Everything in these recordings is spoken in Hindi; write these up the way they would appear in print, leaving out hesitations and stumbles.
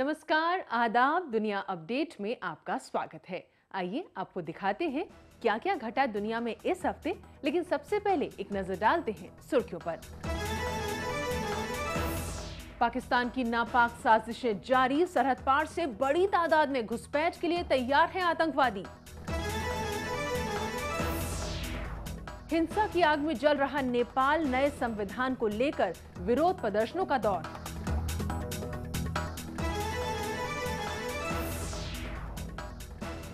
नमस्कार, आदाब। दुनिया अपडेट में आपका स्वागत है। आइए आपको दिखाते हैं क्या क्या घटा दुनिया में इस हफ्ते। लेकिन सबसे पहले एक नजर डालते हैं सुर्खियों पर। पाकिस्तान की नापाक साजिशें जारी, सरहद पार से बड़ी तादाद में घुसपैठ के लिए तैयार हैं आतंकवादी। हिंसा की आग में जल रहा नेपाल, नए संविधान को लेकर विरोध प्रदर्शनों का दौर।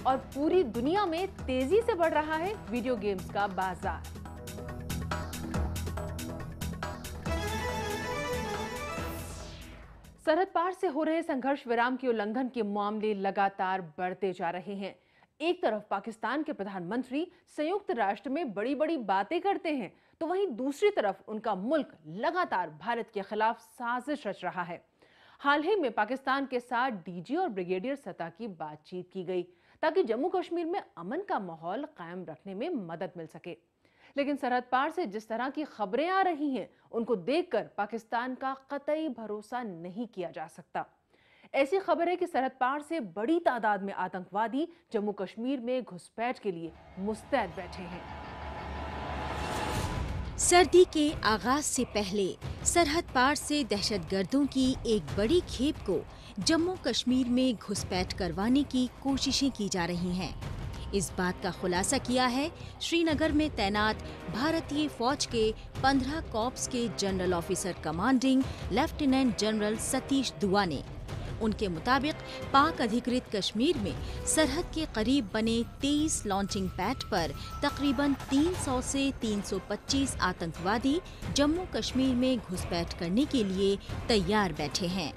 और पूरी दुनिया में तेजी से बढ़ रहा है वीडियो गेम्स का बाजार। सरहद पार से हो रहे संघर्ष विराम के उल्लंघन के मामले लगातार बढ़ते जा रहे हैं। एक तरफ पाकिस्तान के प्रधानमंत्री संयुक्त राष्ट्र में बड़ी बड़ी बातें करते हैं, तो वहीं दूसरी तरफ उनका मुल्क लगातार भारत के खिलाफ साजिश रच रहा है। हाल ही में पाकिस्तान के साथ डीजी और ब्रिगेडियर सतह की बातचीत की गई ताकि जम्मू कश्मीर में अमन का माहौल कायम रखने में मदद मिल सके। लेकिन सरहद पार से जिस तरह की खबरें आ रही हैं, उनको देखकर पाकिस्तान का कतई भरोसा नहीं किया जा सकता। ऐसी खबर है कि सरहद पार से बड़ी तादाद में आतंकवादी जम्मू कश्मीर में घुसपैठ के लिए मुस्तैद बैठे हैं। सर्दी के आगाज से पहले सरहद पार से दहशतगर्दों की एक बड़ी खेप को जम्मू कश्मीर में घुसपैठ करवाने की कोशिशें की जा रही हैं। इस बात का खुलासा किया है श्रीनगर में तैनात भारतीय फौज के 15 कॉर्प्स के general officer commanding lieutenant general Satish दुआ ने। उनके मुताबिक पाक अधिकृत कश्मीर में सरहद के करीब बने 23 लॉन्चिंग पैड पर तकरीबन 300 से 325 आतंकवादी जम्मू कश्मीर में घुसपैठ करने के लिए तैयार बैठे हैं।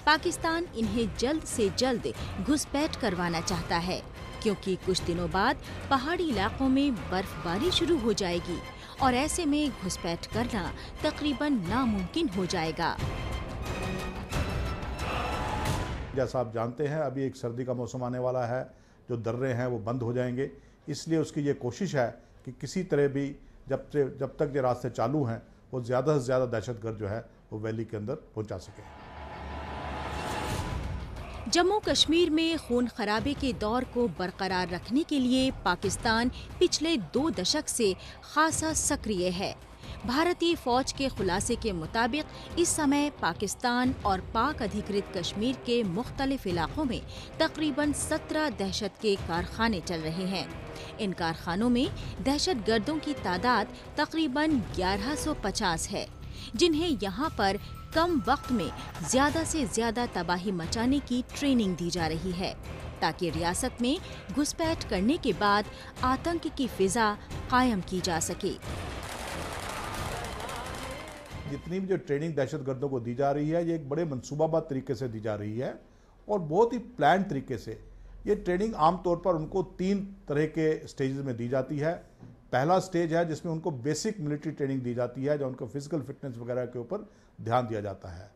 पाकिस्तान इन्हें जल्द से जल्द घुसपैठ करवाना चाहता है, क्योंकि कुछ दिनों बाद पहाड़ी इलाकों में बर्फबारी शुरू हो जाएगी और ऐसे में घुसपैठ करना तकरीबन नामुमकिन हो जाएगा। जैसा आप जानते हैं, अभी एक सर्दी का मौसम आने वाला है, जो दर्रे हैं वो बंद हो जाएंगे। इसलिए उसकी ये कोशिश है कि किसी तरह भी जब तक ये रास्ते चालू हैं, वो ज़्यादा से ज़्यादा दहशतगर्द जो है वो वैली के अंदर पहुंचा सके। जम्मू कश्मीर में खून खराबे के दौर को बरकरार रखने के लिए पाकिस्तान पिछले 2 दशक से खासा सक्रिय है। भारतीय फौज के खुलासे के मुताबिक इस समय पाकिस्तान और पाक अधिकृत कश्मीर के मुख्तलिफ इलाकों में तकरीबन 17 दहशत के कारखाने चल रहे हैं। इन कारखानों में दहशतगर्दों की तादाद तकरीबन 1150 है, जिन्हें यहाँ पर कम वक्त में ज्यादा से ज्यादा तबाही मचाने की ट्रेनिंग दी जा रही है, ताकि रियासत में घुसपैठ करने के बाद आतंक की फिजा कायम की जा सके। जितनी भी जो ट्रेनिंग दहशतगर्दों को दी जा रही है, ये एक बड़े मनसूबाबंद तरीके से दी जा रही है और बहुत ही प्लान तरीके से। ये ट्रेनिंग आमतौर पर उनको 3 तरह के स्टेजेस में दी जाती है। पहला स्टेज है जिसमें उनको बेसिक मिलिट्री ट्रेनिंग दी जाती है, जो उनको फिजिकल फिटनेस वगैरह के ऊपर ध्यान दिया जाता है।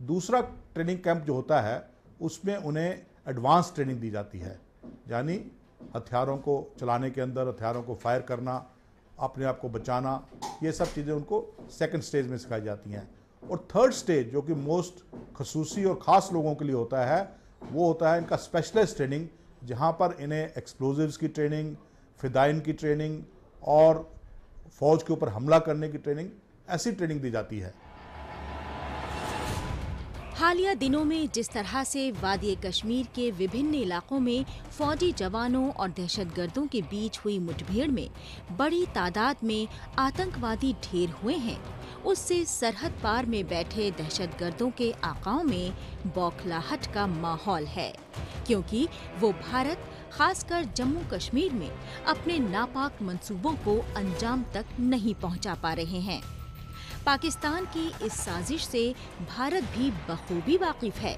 दूसरा ट्रेनिंग कैंप जो होता है, उसमें उन्हें एडवांस ट्रेनिंग दी जाती है, यानी हथियारों को चलाने के अंदर, हथियारों को फायर करना, अपने आप को बचाना, ये सब चीज़ें उनको सेकंड स्टेज में सिखाई जाती हैं। और थर्ड स्टेज, जो कि मोस्ट खसूसी और ख़ास लोगों के लिए होता है, वो होता है इनका स्पेशलाइज्ड ट्रेनिंग, जहाँ पर इन्हें एक्सप्लोजिव्स की ट्रेनिंग, फिदाइन की ट्रेनिंग और फौज के ऊपर हमला करने की ट्रेनिंग, ऐसी ट्रेनिंग दी जाती है। हालिया दिनों में जिस तरह से वादी कश्मीर के विभिन्न इलाकों में फौजी जवानों और दहशतगर्दों के बीच हुई मुठभेड़ में बड़ी तादाद में आतंकवादी ढेर हुए हैं, उससे सरहद पार में बैठे दहशतगर्दों के आकाओं में बौखलाहट का माहौल है, क्योंकि वो भारत, खासकर जम्मू कश्मीर में अपने नापाक मंसूबों को अंजाम तक नहीं पहुंचा पा रहे हैं। पाकिस्तान की इस साजिश से भारत भी बखूबी वाकिफ है।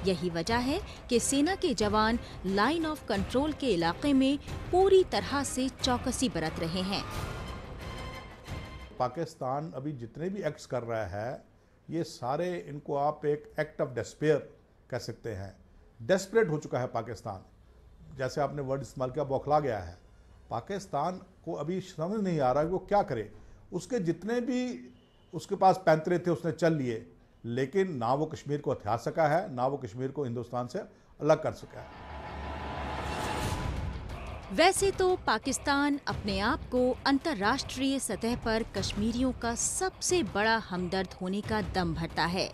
यही वजह है कि सेना के जवान लाइन ऑफ कंट्रोल के इलाके में पूरी तरह से चौकसी बरत रहे हैं। पाकिस्तान अभी जितने भी एक्ट्स कर रहा है, ये सारे इनको आप एक एक्ट ऑफ डेस्पेयर कह सकते हैं। डेस्परेट हो चुका है पाकिस्तान, जैसे आपने वर्ड इस्तेमाल किया, बौखला गया है। पाकिस्तान को अभी समझ नहीं आ रहा है वो क्या करे। उसके जितने भी उसके पास पैंतरे थे उसने चल लिए, लेकिन ना वो कश्मीर को हथिया सका है, ना वो कश्मीर को हिंदुस्तान से अलग कर सका है। वैसे तो पाकिस्तान अपने आप को अंतर्राष्ट्रीय सतह पर कश्मीरियों का सबसे बड़ा हमदर्द होने का दम भरता है,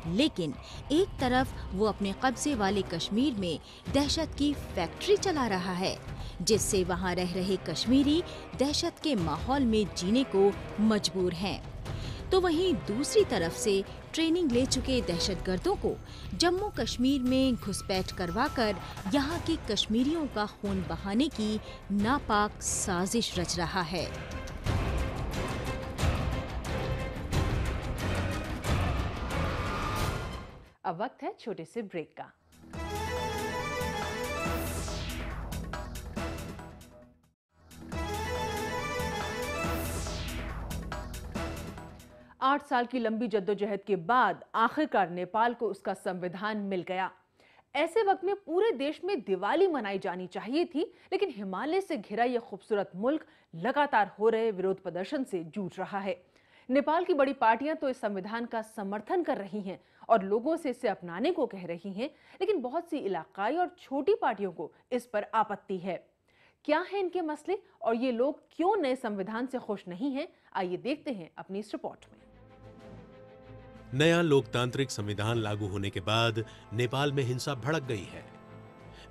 लेकिन एक तरफ वो अपने कब्जे वाले कश्मीर में दहशत की फैक्ट्री चला रहा है, जिससे वहाँ रह रहे कश्मीरी दहशत के माहौल में जीने को मजबूर हैं। तो वहीं दूसरी तरफ से ट्रेनिंग ले चुके दहशतगर्दों को जम्मू कश्मीर में घुसपैठ करवाकर यहाँ के कश्मीरियों का खून बहाने की नापाक साजिश रच रहा है। अब वक्त है छोटे से ब्रेक का। आठ साल की लंबी जद्दोजहद के बाद आखिरकार नेपाल को उसका संविधान मिल गया। ऐसे वक्त में पूरे देश में दिवाली मनाई जानी चाहिए थी, लेकिन हिमालय से घिरा यह खूबसूरत मुल्क लगातार हो रहे विरोध प्रदर्शन से जूझ रहा है। नेपाल की बड़ी पार्टियां तो इस संविधान का समर्थन कर रही हैं और लोगों से इसे अपनाने को कह रही हैं, लेकिन बहुत सी इलाकाई और छोटी पार्टियों को इस पर आपत्ति है। क्या है इनके मसले और ये लोग क्यों नए संविधान से खुश नहीं हैं? आइए देखते हैं अपनी इस रिपोर्ट में। नया लोकतांत्रिक संविधान लागू होने के बाद नेपाल में हिंसा भड़क गई है।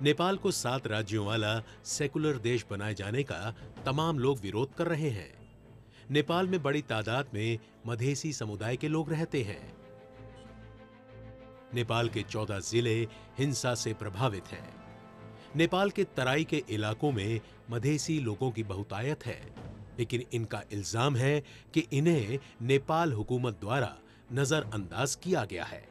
नेपाल को 7 राज्यों वाला सेकुलर देश बनाए जाने का तमाम लोग विरोध कर रहे हैं। नेपाल में बड़ी तादाद में मधेसी समुदाय के लोग रहते हैं। नेपाल के 14 जिले हिंसा से प्रभावित हैं। नेपाल के तराई के इलाकों में मधेसी लोगों की बहुतायत है, लेकिन इनका इल्जाम है कि इन्हें नेपाल हुकूमत द्वारा नजरअंदाज किया गया है।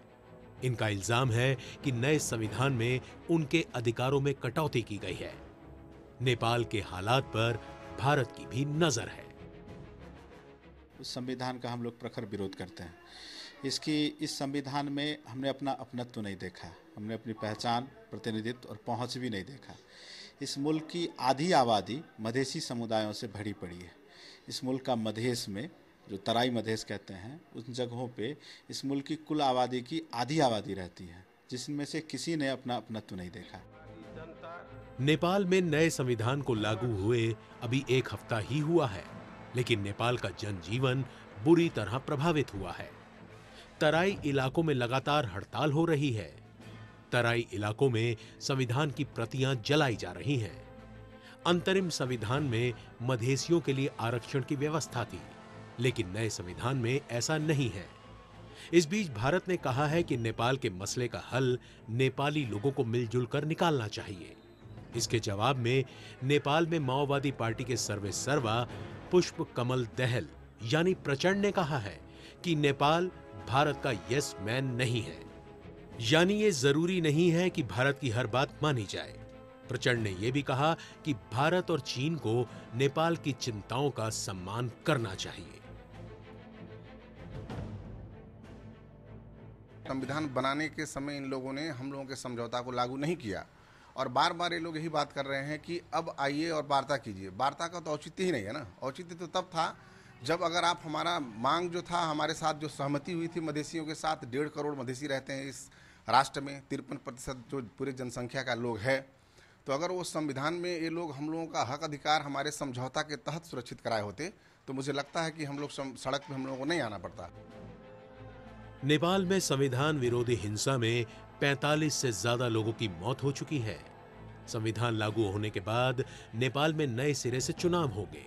इनका इल्जाम है कि नए संविधान में उनके अधिकारों में कटौती की गई है। नेपाल के हालात पर भारत की भी नजर है। उस संविधान का हम लोग प्रखर विरोध करते हैं। इस संविधान में हमने अपना अपनत्व नहीं देखा, हमने अपनी पहचान, प्रतिनिधित्व और पहुंच भी नहीं देखा। इस मुल्क की आधी आबादी मधेसी समुदायों से भरी पड़ी है। इस मुल्क का मधेश में, जो तराई मधेश कहते हैं, उन जगहों पे इस मुल्क की कुल आबादी की आधी आबादी रहती है, जिसमें से किसी ने अपना अपनत्व नहीं देखा। नेपाल में नए संविधान को लागू हुए अभी 1 हफ्ता ही हुआ है, लेकिन नेपाल का जनजीवन बुरी तरह प्रभावित हुआ है। तराई इलाकों में लगातार हड़ताल हो रही है। तराई इलाकों में संविधान की प्रतियां जलाई जा रही हैं। अंतरिम संविधान में मधेसियों के लिए आरक्षण की व्यवस्था थी, लेकिन नए संविधान में ऐसा नहीं है। इस बीच भारत ने कहा है कि नेपाल के मसले का हल नेपाली लोगों को मिलजुल कर निकालना चाहिए। इसके जवाब में नेपाल में माओवादी पार्टी के सर्वेसर्वा पुष्प कमल दहल यानी प्रचंड ने कहा है कि नेपाल भारत का यस मैन नहीं है, यानी ये जरूरी नहीं है कि भारत की हर बात मानी जाए। प्रचंड ने यह भी कहा कि भारत और चीन को नेपाल की चिंताओं का सम्मान करना चाहिए। संविधान बनाने के समय इन लोगों ने हम लोगों के समझौता को लागू नहीं किया और बार बार ये लोग यही बात कर रहे हैं कि अब आइए और वार्ता कीजिए। वार्ता का तो औचित्य ही नहीं है ना। औचित्य तो तब था जब अगर आप हमारा मांग जो था, हमारे साथ जो सहमति हुई थी मधेसियों के साथ, 1.5 करोड़ मधेसी रहते हैं इस राष्ट्र में, 53% जो पूरी जनसंख्या का लोग है, तो अगर वो संविधान में ये लोग हम लोगों का हक अधिकार हमारे समझौता के तहत सुरक्षित कराए होते तो मुझे लगता है कि हम लोग सड़क पे हम लोगों को नहीं आना पड़ता। नेपाल में संविधान विरोधी हिंसा में 45 से ज्यादा लोगों की मौत हो चुकी है। संविधान लागू होने के बाद नेपाल में नए सिरे से चुनाव होंगे।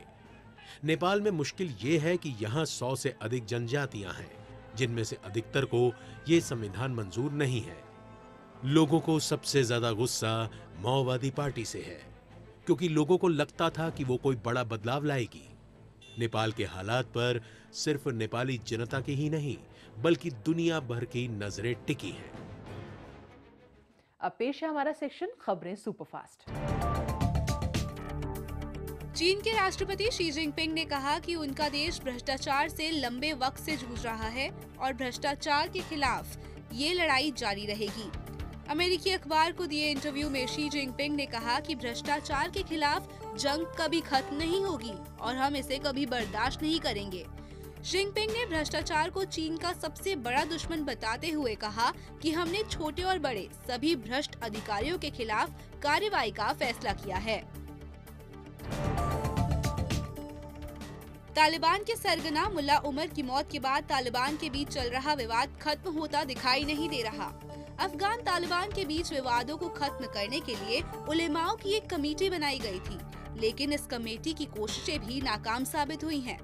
नेपाल में मुश्किल ये है कि यहाँ 100 से अधिक जनजातियां हैं, जिनमें से अधिकतर को ये संविधान मंजूर नहीं है। लोगों को सबसे ज्यादा गुस्सा माओवादी पार्टी से है, क्योंकि लोगों को लगता था कि वो कोई बड़ा बदलाव लाएगी। नेपाल के हालात पर सिर्फ नेपाली जनता की ही नहीं, बल्कि दुनिया भर की नजरें टिकी हैं। अब पेश है हमारा सेक्शन खबरें सुपरफास्ट। चीन के राष्ट्रपति शी जिनपिंग ने कहा कि उनका देश भ्रष्टाचार से लंबे वक्त से जूझ रहा है और भ्रष्टाचार के खिलाफ ये लड़ाई जारी रहेगी। अमेरिकी अखबार को दिए इंटरव्यू में शी जिनपिंग ने कहा कि भ्रष्टाचार के खिलाफ जंग कभी खत्म नहीं होगी और हम इसे कभी बर्दाश्त नहीं करेंगे। जिनपिंग ने भ्रष्टाचार को चीन का सबसे बड़ा दुश्मन बताते हुए कहा कि हमने छोटे और बड़े सभी भ्रष्ट अधिकारियों के खिलाफ कार्रवाई का फैसला किया है। तालिबान के सरगना मुल्ला उमर की मौत के बाद तालिबान के बीच चल रहा विवाद खत्म होता दिखाई नहीं दे रहा। अफगान तालिबान के बीच विवादों को खत्म करने के लिए उलेमाओं की एक कमेटी बनाई गई थी, लेकिन इस कमेटी की कोशिशें भी नाकाम साबित हुई हैं।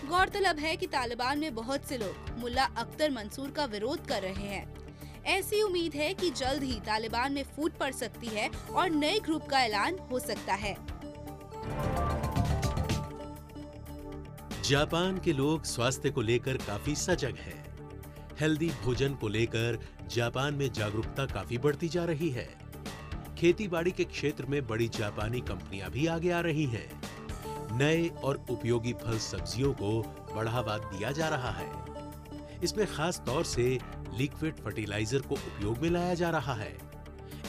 गौरतलब है कि तालिबान में बहुत से लोग मुल्ला अख्तर मंसूर का विरोध कर रहे हैं। ऐसी उम्मीद है कि जल्द ही तालिबान में फूट पड़ सकती है और नए ग्रुप का ऐलान हो सकता है। जापान के लोग स्वास्थ्य को लेकर काफी सजग हैं। हेल्दी भोजन को लेकर जापान में जागरूकता काफी बढ़ती जा रही है। खेतीबाड़ी के क्षेत्र में बड़ी जापानी कंपनियां भी आगे आ रही हैं। नए और उपयोगी फल सब्जियों को बढ़ावा दिया जा रहा है। इसमें खास तौर से लिक्विड फर्टिलाइजर को उपयोग में लाया जा रहा है।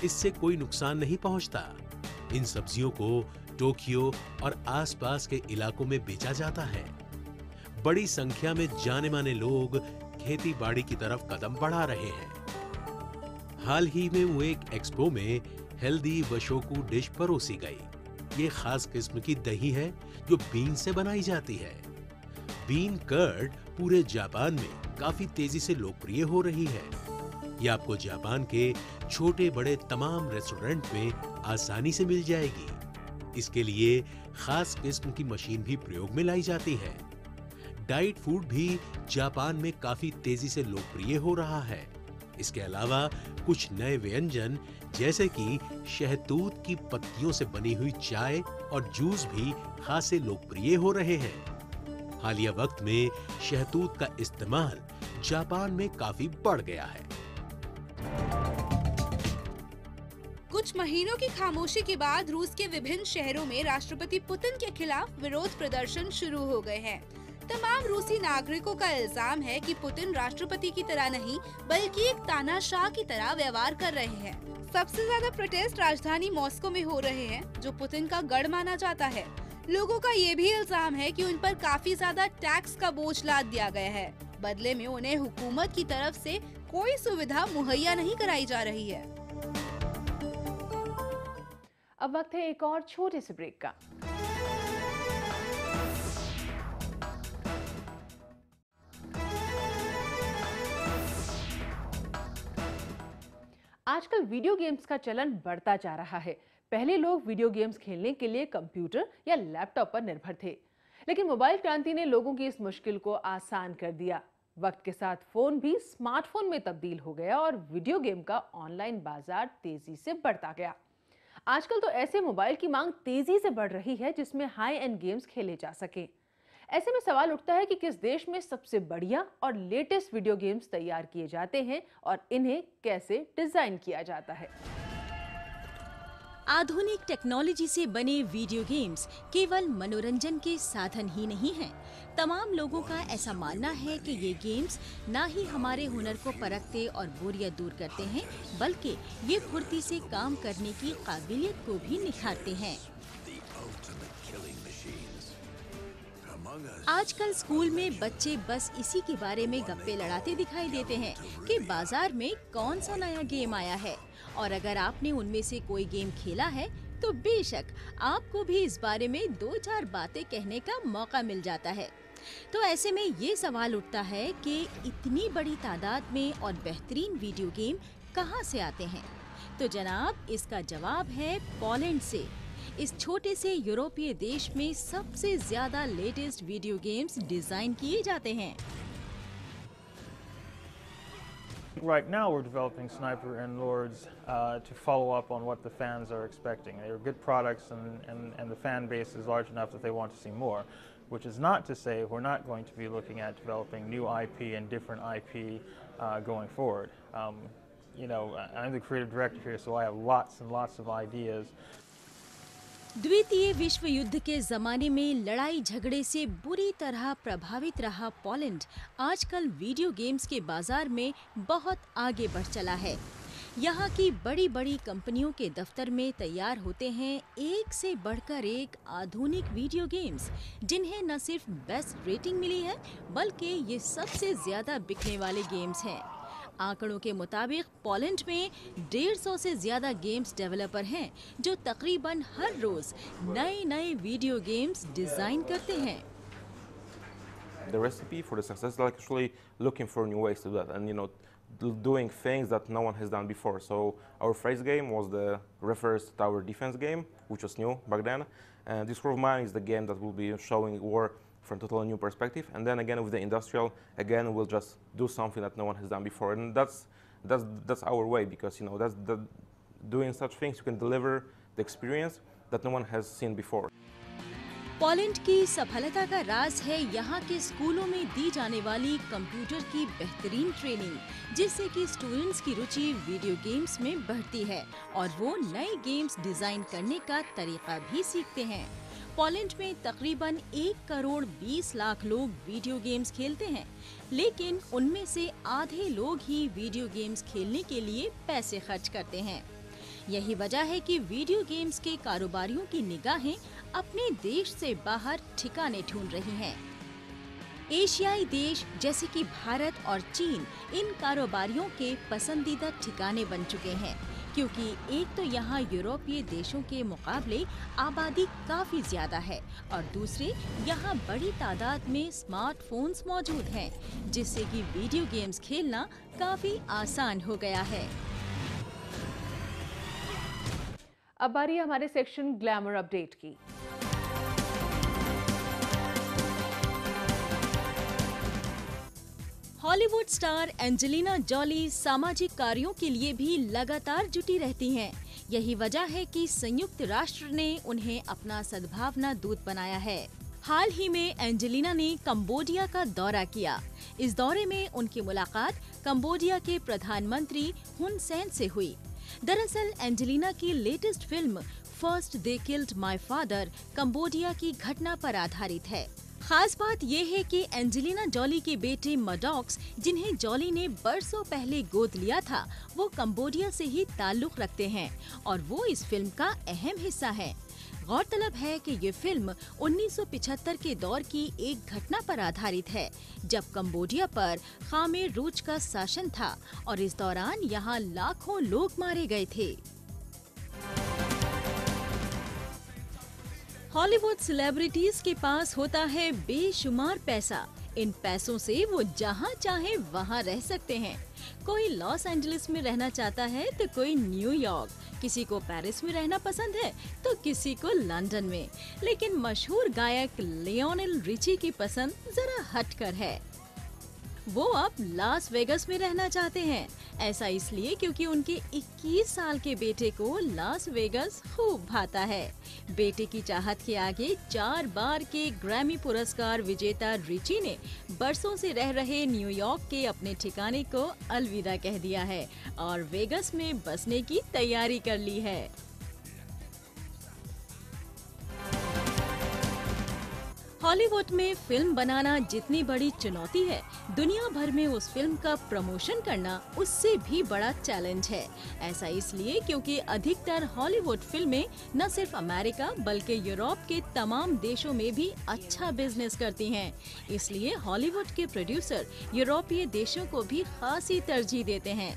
इससे कोई नुकसान नहीं पहुंचता। इन सब्जियों को टोक्यो और आसपास के इलाकों में बेचा जाता है। बड़ी संख्या में जाने माने लोग खेती बाड़ी की तरफ कदम बढ़ा रहे हैं। हाल ही में हुए एक एक्सपो में हेल्दी वशोकू डिश परोसी गई। ये खास किस्म की दही है जो बीन से बनाई जाती है। बीन कर्ड पूरे जापान में काफी तेजी से लोकप्रिय हो रही है। ये आपको जापान के छोटे बड़े तमाम रेस्टोरेंट में आसानी से मिल जाएगी। इसके लिए खास किस्म की मशीन भी प्रयोग में लाई जाती है। डाइट फूड भी जापान में काफी तेजी से लोकप्रिय हो रहा है। इसके अलावा कुछ नए व्यंजन जैसे कि शहतूत की पत्तियों से बनी हुई चाय और जूस भी खासे लोकप्रिय हो रहे हैं। हालिया वक्त में शहतूत का इस्तेमाल जापान में काफी बढ़ गया है। कुछ महीनों की खामोशी के बाद रूस के विभिन्न शहरों में राष्ट्रपति पुतिन के खिलाफ विरोध प्रदर्शन शुरू हो गए हैं। तमाम रूसी नागरिकों का इल्जाम है कि पुतिन राष्ट्रपति की तरह नहीं बल्कि एक तानाशाह की तरह व्यवहार कर रहे हैं। सबसे ज्यादा प्रोटेस्ट राजधानी मॉस्को में हो रहे हैं, जो पुतिन का गढ़ माना जाता है। लोगों का ये भी इल्जाम है कि उन पर काफी ज्यादा टैक्स का बोझ लाद दिया गया है। बदले में उन्हें हुकूमत की तरफ से कोई सुविधा मुहैया नहीं कराई जा रही है। अब वक्त है एक और छोटे से ब्रेक का। आजकल वीडियो गेम्स का चलन बढ़ता जा रहा है। पहले लोग वीडियो गेम्स खेलने के लिए कंप्यूटर या लैपटॉप पर निर्भर थे, लेकिन मोबाइल क्रांति ने लोगों की इस मुश्किल को आसान कर दिया। वक्त के साथ फोन भी स्मार्टफोन में तब्दील हो गया और वीडियो गेम का ऑनलाइन बाजार तेजी से बढ़ता गया। आजकल तो ऐसे मोबाइल की मांग तेजी से बढ़ रही है जिसमें हाई एंड गेम्स खेले जा सके। ऐसे में सवाल उठता है कि किस देश में सबसे बढ़िया और लेटेस्ट वीडियो गेम्स तैयार किए जाते हैं और इन्हें कैसे डिजाइन किया जाता है। आधुनिक टेक्नोलॉजी से बने वीडियो गेम्स केवल मनोरंजन के साधन ही नहीं हैं। तमाम लोगों का ऐसा मानना है कि ये गेम्स ना ही हमारे हुनर को परखते और बोरियत दूर करते हैं, बल्कि ये फुर्ती से काम करने की काबिलियत को भी निखारते हैं। आजकल स्कूल में बच्चे बस इसी के बारे में गप्पे लड़ाते दिखाई देते हैं कि बाजार में कौन सा नया गेम आया है, और अगर आपने उनमें से कोई गेम खेला है तो बेशक आपको भी इस बारे में 2-4 बातें कहने का मौका मिल जाता है। तो ऐसे में ये सवाल उठता है कि इतनी बड़ी तादाद में और बेहतरीन वीडियो गेम कहाँ से आते हैं? तो जनाब, इसका जवाब है पोलैंड से। इस छोटे से यूरोपीय देश में सबसे ज्यादा लेटेस्ट वीडियो गेम्स डिजाइन किए जाते हैं। Right now we're developing Sniper and Lords to follow up on what the fans are expecting. They're good products and the fan base is large enough that they want to see more, which is not to say we're not going to be looking at developing new IP and different IP going forward. You know, I'm the creative director here, so I have lots and lots of ideas. द्वितीय विश्व युद्ध के जमाने में लड़ाई झगड़े से बुरी तरह प्रभावित रहा पोलैंड आजकल वीडियो गेम्स के बाजार में बहुत आगे बढ़ चला है। यहाँ की बड़ी बड़ी कंपनियों के दफ्तर में तैयार होते हैं एक से बढ़कर एक आधुनिक वीडियो गेम्स, जिन्हें न सिर्फ बेस्ट रेटिंग मिली है बल्कि ये सबसे ज्यादा बिकने वाले गेम्स हैं। आंकड़ों के मुताबिक पोलैंड में 150 से ज्यादा गेम्स डेवलपर हैं जो तकरीबन हर रोज नए वीडियो गेम्स डिजाइन करते हैं। The recipe for the success is actually looking for new ways to do that, and doing things that no one has done before. So our first game was the reverse tower defense game, which was new back then. And this War of Mine is the game that will be showing war from a totally new perspective. And then again with the industrial, again we'll just do something that no one has done before. And that's our way, because doing such things you can deliver the experience that no one has seen before. Poland की सफलता का राज है यहाँ के स्कूलों में दी जाने वाली कंप्यूटर की बेहतरीन ट्रेनिंग, जिससे कि स्टूडेंट्स की रुचि वीडियो गेम्स में बढ़ती है और वो नए गेम्स डिजाइन करने का तरीका भी सीखते हैं। पोलैंड में तकरीबन 1 करोड़ 20 लाख लोग वीडियो गेम्स खेलते हैं, लेकिन उनमें से आधे लोग ही वीडियो गेम्स खेलने के लिए पैसे खर्च करते हैं। यही वजह है कि वीडियो गेम्स के कारोबारियों की निगाहें अपने देश से बाहर ठिकाने ढूंढ रही हैं। एशियाई देश जैसे कि भारत और चीन इन कारोबारियों के पसंदीदा ठिकाने बन चुके हैं, क्योंकि एक तो यहाँ यूरोपीय देशों के मुकाबले आबादी काफी ज्यादा है और दूसरे यहाँ बड़ी तादाद में स्मार्टफोन्स मौजूद हैं, जिससे कि वीडियो गेम्स खेलना काफी आसान हो गया है। अब बारी हमारे सेक्शन ग्लैमर अपडेट की। हॉलीवुड स्टार एंजेलिना जॉली सामाजिक कार्यों के लिए भी लगातार जुटी रहती हैं। यही वजह है कि संयुक्त राष्ट्र ने उन्हें अपना सद्भावना दूत बनाया है। हाल ही में एंजेलिना ने कंबोडिया का दौरा किया। इस दौरे में उनकी मुलाकात कंबोडिया के प्रधानमंत्री हुन सेन से हुई। दरअसल एंजेलिना की latest film first they killed my father Cambodia की घटना पर आधारित है। खास बात यह है कि एंजेलिना जॉली के बेटे मडॉक्स, जिन्हें जॉली ने बरसों पहले गोद लिया था, वो कंबोडिया से ही ताल्लुक रखते हैं और वो इस फिल्म का अहम हिस्सा है। गौरतलब है कि ये फिल्म 1975 के दौर की एक घटना पर आधारित है, जब कंबोडिया पर खामेर रूज का शासन था और इस दौरान यहाँ लाखों लोग मारे गए थे। हॉलीवुड सेलिब्रिटीज के पास होता है बेशुमार पैसा। इन पैसों से वो जहाँ चाहे वहाँ रह सकते हैं। कोई लॉस एंजलिस में रहना चाहता है तो कोई न्यूयॉर्क, किसी को पेरिस में रहना पसंद है तो किसी को लंदन में। लेकिन मशहूर गायक लियोनेल रिची की पसंद जरा हटकर है। वो अब लास वेगस में रहना चाहते हैं। ऐसा इसलिए क्योंकि उनके 21 साल के बेटे को लास वेगस खूब भाता है। बेटे की चाहत के आगे 4 बार के ग्रैमी पुरस्कार विजेता रिची ने बरसों से रह रहे न्यूयॉर्क के अपने ठिकाने को अलविदा कह दिया है और वेगस में बसने की तैयारी कर ली है। हॉलीवुड में फिल्म बनाना जितनी बड़ी चुनौती है, दुनिया भर में उस फिल्म का प्रमोशन करना उससे भी बड़ा चैलेंज है। ऐसा इसलिए क्योंकि अधिकतर हॉलीवुड फिल्में न सिर्फ अमेरिका बल्कि यूरोप के तमाम देशों में भी अच्छा बिजनेस करती हैं। इसलिए हॉलीवुड के प्रोड्यूसर यूरोपीय देशों को भी खासी तरजीह देते हैं।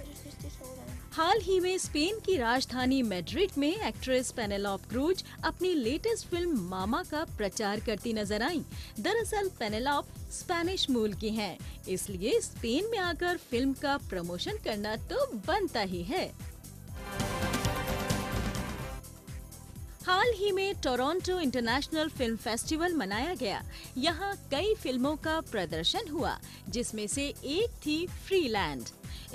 हाल ही में स्पेन की राजधानी मैड्रिड में एक्ट्रेस पेनेलोप क्रूज अपनी लेटेस्ट फिल्म मामा का प्रचार करती नजर आईं। दरअसल पेनेलोप स्पेनिश मूल की हैं, इसलिए स्पेन में आकर फिल्म का प्रमोशन करना तो बनता ही है। हाल ही में टोरंटो इंटरनेशनल फिल्म फेस्टिवल मनाया गया। यहाँ कई फिल्मों का प्रदर्शन हुआ, जिसमें से एक थी फ्रीलैंड।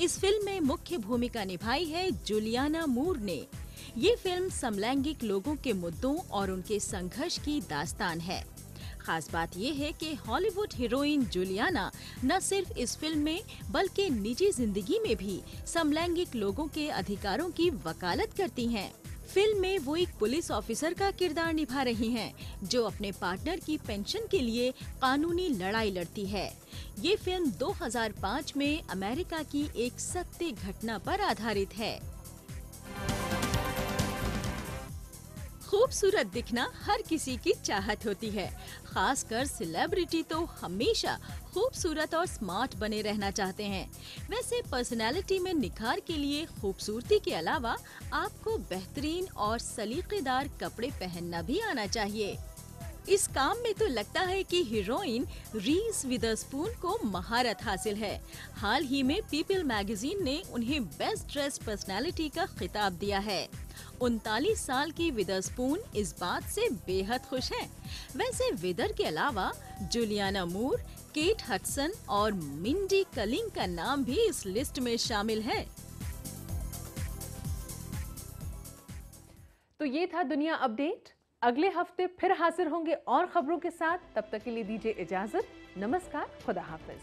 इस फिल्म में मुख्य भूमिका निभाई है जूलियाना मूर ने। ये फिल्म समलैंगिक लोगों के मुद्दों और उनके संघर्ष की दास्तान है। खास बात ये है कि हॉलीवुड हीरोइन जूलियाना न सिर्फ इस फिल्म में बल्कि निजी जिंदगी में भी समलैंगिक लोगों के अधिकारों की वकालत करती हैं। फिल्म में वो एक पुलिस ऑफिसर का किरदार निभा रही हैं, जो अपने पार्टनर की पेंशन के लिए कानूनी लड़ाई लड़ती है। ये फिल्म 2005 में अमेरिका की एक सत्य घटना पर आधारित है। खूबसूरत दिखना हर किसी की चाहत होती है, खासकर सेलिब्रिटी तो हमेशा खूबसूरत और स्मार्ट बने रहना चाहते हैं। वैसे पर्सनालिटी में निखार के लिए खूबसूरती के अलावा आपको बेहतरीन और सलीकेदार कपड़े पहनना भी आना चाहिए। इस काम में तो लगता है कि हीरोइन रीस विदरस्पून को महारत हासिल है। हाल ही में पीपल मैगजीन ने उन्हें बेस्ट ड्रेस पर्सनालिटी का खिताब दिया है। 39 साल की विदरस्पून इस बात से बेहद खुश हैं। वैसे विदर के अलावा जुलियाना मूर, केट हडसन और मिंडी कलिंग का नाम भी इस लिस्ट में शामिल है। तो ये था दुनिया अपडेट। अगले हफ्ते फिर हाजिर होंगे और खबरों के साथ। तब तक के लिए दीजिए इजाजत। नमस्कार, खुदा हाफिज।